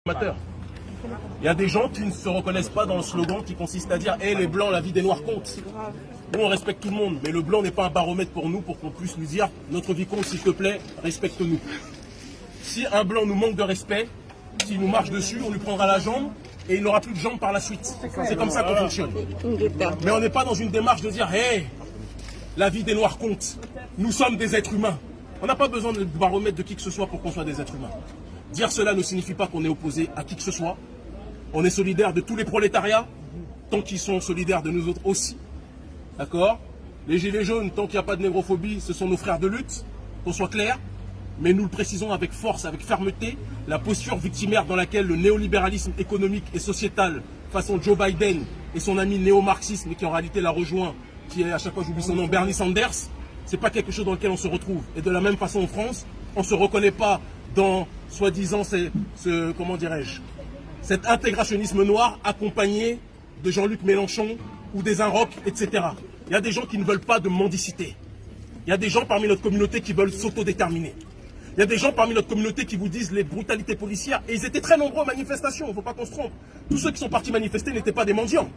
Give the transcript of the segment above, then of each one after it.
Il y a des gens qui ne se reconnaissent pas dans le slogan qui consiste à dire hey, les blancs, la vie des noirs compte. Nous, on respecte tout le monde, mais le blanc n'est pas un baromètre pour nous, pour qu'on puisse nous dire notre vie compte, s'il te plaît, respecte-nous. Si un blanc nous manque de respect, s'il nous marche dessus, on lui prendra la jambe et il n'aura plus de jambes par la suite. C'est comme ça qu'on fonctionne. Mais on n'est pas dans une démarche de dire hey, la vie des noirs compte. Nous sommes des êtres humains. On n'a pas besoin de baromètre de qui que ce soit pour qu'on soit des êtres humains. Dire cela ne signifie pas qu'on est opposé à qui que ce soit. On est solidaire de tous les prolétariats, tant qu'ils sont solidaires de nous autres aussi. D'accord? Les gilets jaunes, tant qu'il n'y a pas de négrophobie, ce sont nos frères de lutte, qu'on soit clair. Mais nous le précisons avec force, avec fermeté, la posture victimaire dans laquelle le néolibéralisme économique et sociétal, façon Joe Biden et son ami néo-marxisme, mais qui en réalité l'a rejoint, qui est à chaque fois j'oublie son nom, Bernie Sanders, c'est pas quelque chose dans lequel on se retrouve. Et de la même façon en France, on ne se reconnaît pas dans, soi-disant, comment dirais-je, cet intégrationnisme noir accompagné de Jean-Luc Mélenchon ou des Inrocks, etc. Il y a des gens qui ne veulent pas de mendicité. Il y a des gens parmi notre communauté qui veulent s'autodéterminer. Il y a des gens parmi notre communauté qui vous disent les brutalités policières. Et ils étaient très nombreux aux manifestations, il ne faut pas qu'on se trompe. Tous ceux qui sont partis manifester n'étaient pas des mendiants.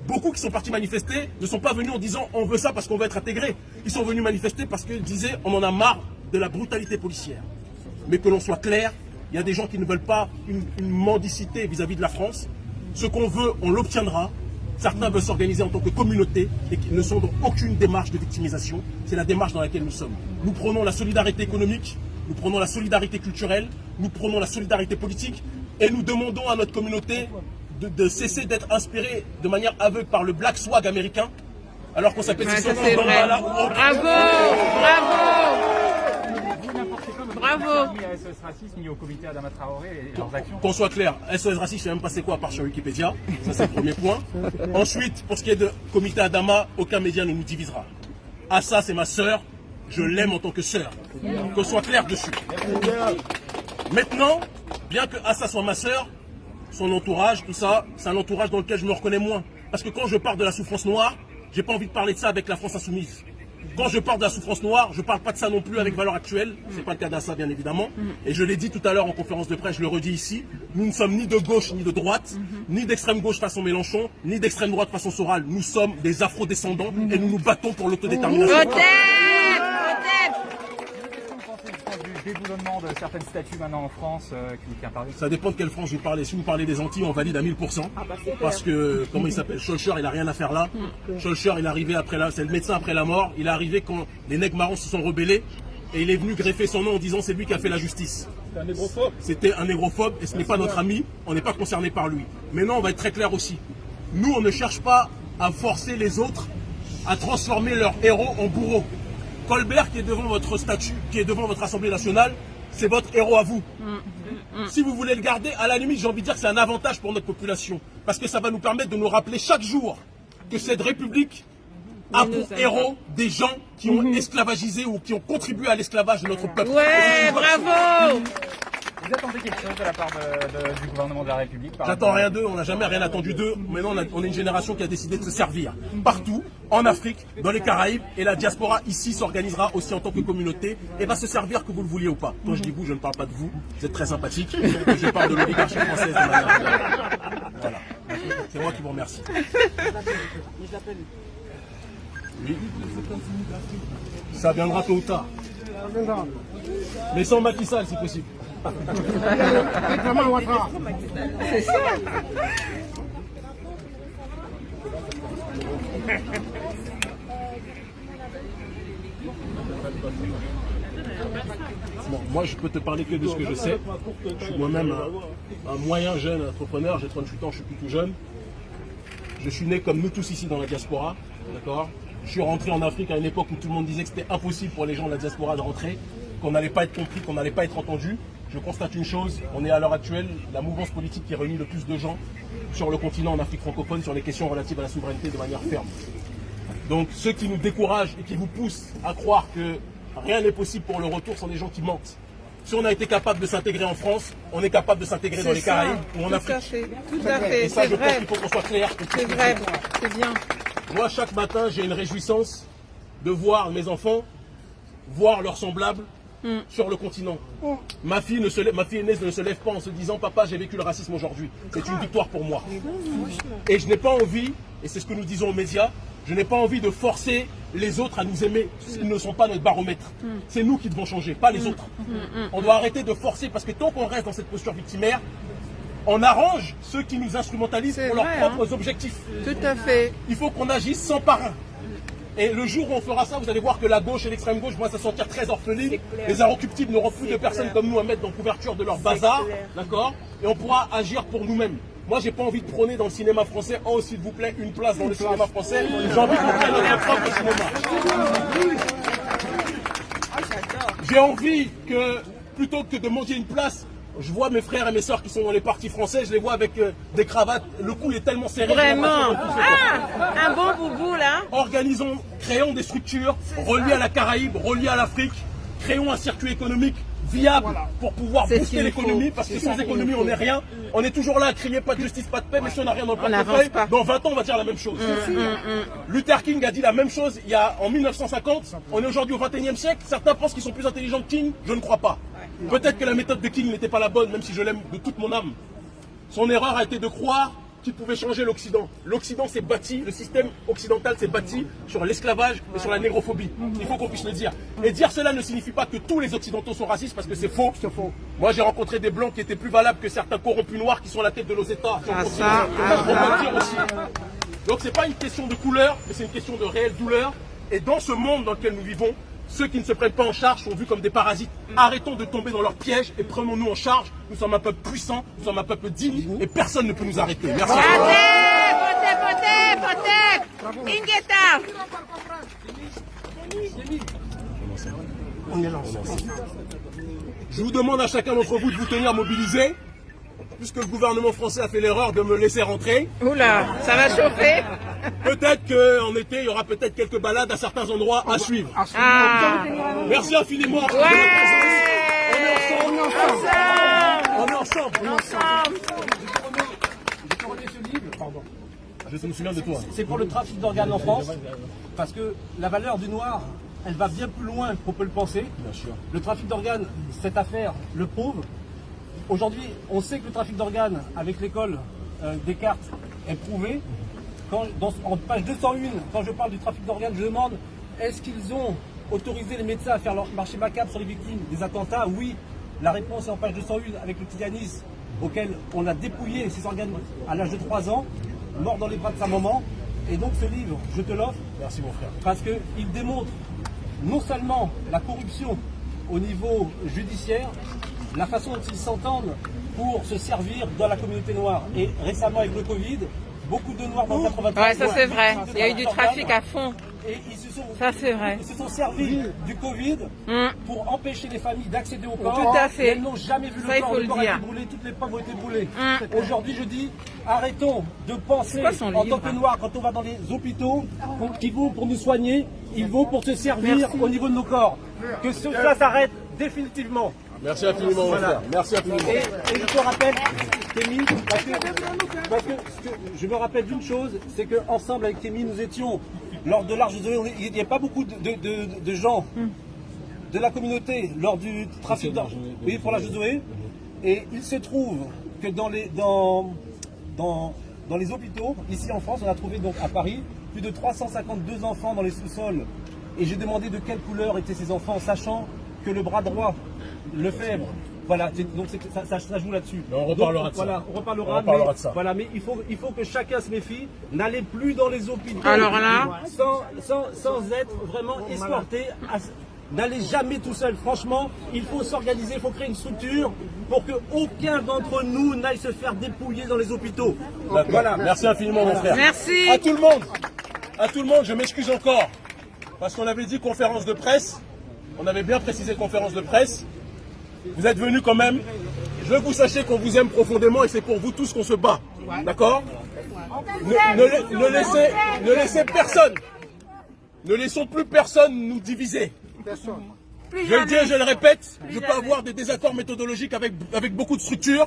Beaucoup qui sont partis manifester ne sont pas venus en disant on veut ça parce qu'on veut être intégré. Ils sont venus manifester parce qu'ils disaient on en a marre de la brutalité policière. Mais que l'on soit clair, il y a des gens qui ne veulent pas une mendicité vis-à-vis de la France. Ce qu'on veut, on l'obtiendra. Certains veulent s'organiser en tant que communauté et qui ne sont dans aucune démarche de victimisation. C'est la démarche dans laquelle nous sommes. Nous prenons la solidarité économique, nous prenons la solidarité culturelle, nous prenons la solidarité politique et nous demandons à notre communauté de cesser d'être inspirée de manière aveugle par le Black Swag américain alors qu'on s'appelle ça c'est vrai. Bravo, bravo. Ni à SOS Racisme, ni au comité Adama Traoré et leurs actions. Qu'on soit clair, SOS Racisme, je sais même pas c'est quoi à part sur Wikipédia. Ça c'est le premier point. Ensuite, pour ce qui est de comité Adama, aucun média ne nous divisera. Assa, c'est ma sœur. Je l'aime en tant que sœur. Qu'on soit clair dessus. Maintenant, bien que Assa soit ma sœur, son entourage, tout ça, c'est un entourage dans lequel je me reconnais moins. Parce que quand je parle de la souffrance noire, j'ai pas envie de parler de ça avec la France insoumise. Quand je parle de la souffrance noire, je ne parle pas de ça non plus avec Valeurs Actuelles. Ce n'est pas le cas d'Assa, bien évidemment. Et je l'ai dit tout à l'heure en conférence de presse, je le redis ici. Nous ne sommes ni de gauche ni de droite, ni d'extrême gauche façon Mélenchon, ni d'extrême droite façon Soral. Nous sommes des afro-descendants et nous nous battons pour l'autodétermination. Du déboulonnement de certaines statues maintenant en France qui apparaissent. Ça dépend de quelle France vous parlez. Si vous parlez des Antilles, on valide à 1000%. Parce que, comment il s'appelle, Schulcher, il n'a rien à faire là. Schulcher, il est arrivé après c'est le médecin après la mort. Il est arrivé quand les nègres marrons se sont rebellés. Et il est venu greffer son nom en disant c'est lui qui a fait la justice. C'était un négrophobe. C'était un négrophobe et ce n'est pas notre ami. On n'est pas concerné par lui. Maintenant, on va être très clair aussi. Nous, on ne cherche pas à forcer les autres à transformer leurs héros en bourreaux. Colbert qui est devant votre statut, qui est devant votre Assemblée nationale, c'est votre héros à vous. Si vous voulez le garder, à la limite, j'ai envie de dire que c'est un avantage pour notre population. Parce que ça va nous permettre de nous rappeler chaque jour que cette République a pour héros des gens qui ont esclavagisé ou qui ont contribué à l'esclavage de notre peuple. Ouais, bravo. Vous attendez quelque chose de la part du gouvernement de la République? J'attends rien d'eux, on n'a jamais rien attendu d'eux. Maintenant, on est une génération qui a décidé de se servir. Partout, en Afrique, dans les Caraïbes, et la diaspora ici s'organisera aussi en tant que communauté et va se servir que vous le vouliez ou pas. Quand je dis vous, je ne parle pas de vous, vous êtes très sympathique. Je parle de l'oligarchie française de manière. Voilà. C'est moi qui vous remercie. Oui. Ça viendra tôt ou tard. Mais sans Macky Sall, si possible. C'est ça. Bon, moi, je peux te parler que de ce que je sais. Je suis moi-même un moyen jeune entrepreneur. J'ai 38 ans, je suis plus tout jeune. Je suis né comme nous tous ici dans la diaspora. D'accord ? Je suis rentré en Afrique à une époque où tout le monde disait que c'était impossible pour les gens de la diaspora de rentrer, qu'on n'allait pas être compris, qu'on n'allait pas être entendu. Je constate une chose, on est à l'heure actuelle la mouvance politique qui réunit le plus de gens sur le continent en Afrique francophone sur les questions relatives à la souveraineté de manière ferme. Donc ceux qui nous découragent et qui vous poussent à croire que rien n'est possible pour le retour sont des gens qui mentent. Si on a été capable de s'intégrer en France, on est capable de s'intégrer dans les Caraïbes ou en Afrique. Tout à fait, et ça, c'est je pense vrai. qu'il faut qu'on soit clair. C'est vrai, c'est bien. Moi, chaque matin, j'ai une réjouissance de voir mes enfants, voir leurs semblables sur le continent. Ma fille aînée ne se lève pas en se disant « Papa, j'ai vécu le racisme aujourd'hui. C'est une victoire pour moi. » Et je n'ai pas envie, et c'est ce que nous disons aux médias, je n'ai pas envie de forcer les autres à nous aimer, s'ils ne sont pas notre baromètre. C'est nous qui devons changer, pas les autres. On doit arrêter de forcer, parce que tant qu'on reste dans cette posture victimaire, on arrange ceux qui nous instrumentalisent pour leurs propres objectifs. Tout à fait. Il faut qu'on agisse sans parrain. Et le jour où on fera ça, vous allez voir que la gauche et l'extrême gauche vont se sentir très orphelines. Les inrecuptibles n'auront plus de personnes comme nous à mettre dans couverture de leur bazar. D'accord? Et on pourra agir pour nous-mêmes. Moi, j'ai pas envie de prôner dans le cinéma français, oh, s'il vous plaît, une place dans le cinéma français. J'ai envie qu'on crée notre propre cinéma. J'ai envie que, plutôt que de manger une place, je vois mes frères et mes sœurs qui sont dans les partis français, je les vois avec des cravates, le cou est tellement serré. Vraiment. Ah, un bon boubou là. Organisons, créons des structures reliées à la Caraïbe, reliées à l'Afrique, créons un circuit économique viable pour pouvoir booster l'économie, parce que sans économie on n'est rien. On est toujours là à crier pas de justice, pas de paix, mais si on n'a rien dans le portefeuille, dans 20 ans on va dire la même chose. Luther King a dit la même chose en 1950, on est aujourd'hui au 21e siècle, certains pensent qu'ils sont plus intelligents que King, je ne crois pas. Peut-être que la méthode de King n'était pas la bonne, même si je l'aime de toute mon âme. Son erreur a été de croire qu'il pouvait changer l'Occident. L'Occident s'est bâti, le système occidental s'est bâti sur l'esclavage et sur la négrophobie. Il faut qu'on puisse le dire. Et dire cela ne signifie pas que tous les Occidentaux sont racistes, parce que c'est faux. Moi j'ai rencontré des Blancs qui étaient plus valables que certains corrompus noirs qui sont à la tête de nos États. On peut le dire aussi. Donc c'est pas une question de couleur, mais c'est une question de réelle douleur. Et dans ce monde dans lequel nous vivons, ceux qui ne se prennent pas en charge sont vus comme des parasites. Arrêtons de tomber dans leur piège et prenons-nous en charge. Nous sommes un peuple puissant, nous sommes un peuple digne et personne ne peut nous arrêter. Merci. Je vous demande à chacun d'entre vous de vous tenir mobilisés, puisque le gouvernement français a fait l'erreur de me laisser rentrer. Oula, ça va chauffer. Peut-être qu'en été, il y aura peut-être quelques balades à certains endroits à suivre. Ah. Merci infiniment. Ouais. On est ensemble. Je me souviens de toi. C'est pour le trafic d'organes en France, parce que la valeur du noir, elle va bien plus loin qu'on peut le penser. Bien sûr. Le trafic d'organes, cette affaire le prouve. Aujourd'hui, on sait que le trafic d'organes, avec l'école Descartes, est prouvé. En page 201, quand je parle du trafic d'organes, je demande est-ce qu'ils ont autorisé les médecins à faire leur marché macabre sur les victimes des attentats? Oui. La réponse est en page 201 avec le petit Yanis, auquel on a dépouillé ses organes à l'âge de 3 ans, mort dans les bras de sa maman. Et donc ce livre, je te l'offre. Merci mon frère. Parce qu'il démontre non seulement la corruption au niveau judiciaire, la façon dont ils s'entendent pour se servir dans la communauté noire. Et récemment avec le Covid, beaucoup de Noirs dans le 93. Ouais, ça c'est vrai. Il y a eu du trafic à fond. Et ils se sont servis du Covid pour empêcher les familles d'accéder au corps. Tout à fait. Elles n'ont jamais vu Ça, le corps. Le corps a dire. été brûlé, toutes les preuves ont été brûlées. Aujourd'hui, je dis, arrêtons de penser son en livre tant que Noirs, quand on va dans les hôpitaux, qu'ils vont pour nous soigner, ils vont pour se servir au niveau de nos corps. Que ça s'arrête définitivement. Merci infiniment mon frère. Merci infiniment. Et je te rappelle, Kémy, parce que je me rappelle d'une chose, c'est qu'ensemble avec Kémy, nous étions lors de l'Arche de Zoé, il n'y a pas beaucoup de gens de la communauté lors du trafic d'argent. Oui, pour l'Arche de Zoé. Et il se trouve que dans les hôpitaux, ici en France, on a trouvé donc à Paris plus de 352 enfants dans les sous-sols. Et j'ai demandé de quelle couleur étaient ces enfants, sachant que le bras droit, le fèvre, voilà, donc ça joue là-dessus. On reparlera de ça. Voilà, on reparlera de ça. Voilà, mais il faut que chacun se méfie. N'allez plus dans les hôpitaux. Alors là, sans être vraiment escorté. N'allez jamais tout seul. Franchement, il faut s'organiser, il faut créer une structure pour que aucun d'entre nous n'aille se faire dépouiller dans les hôpitaux. Voilà. Merci infiniment mon frère. merci. À tout le monde, je m'excuse encore. Parce qu'on avait dit conférence de presse. On avait bien précisé conférence de presse. Vous êtes venus quand même. Je veux que vous sachiez qu'on vous aime profondément et c'est pour vous tous qu'on se bat. D'accord? Ne laissez personne. Ne laissons plus personne nous diviser. Je le dis et je le répète, je peux avoir des désaccords méthodologiques avec beaucoup de structures.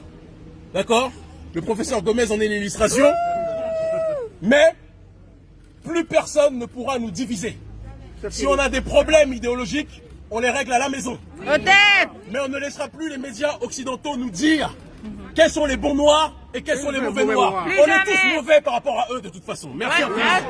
D'accord? Le professeur Gomez en est l'illustration. Mais plus personne ne pourra nous diviser. Si on a des problèmes idéologiques, on les règle à la maison. Peut-être. Mais on ne laissera plus les médias occidentaux nous dire quels sont les bons noirs et quels sont les mauvais noirs. Plus On est jamais. tous mauvais par rapport à eux de toute façon. Merci. Peut-être.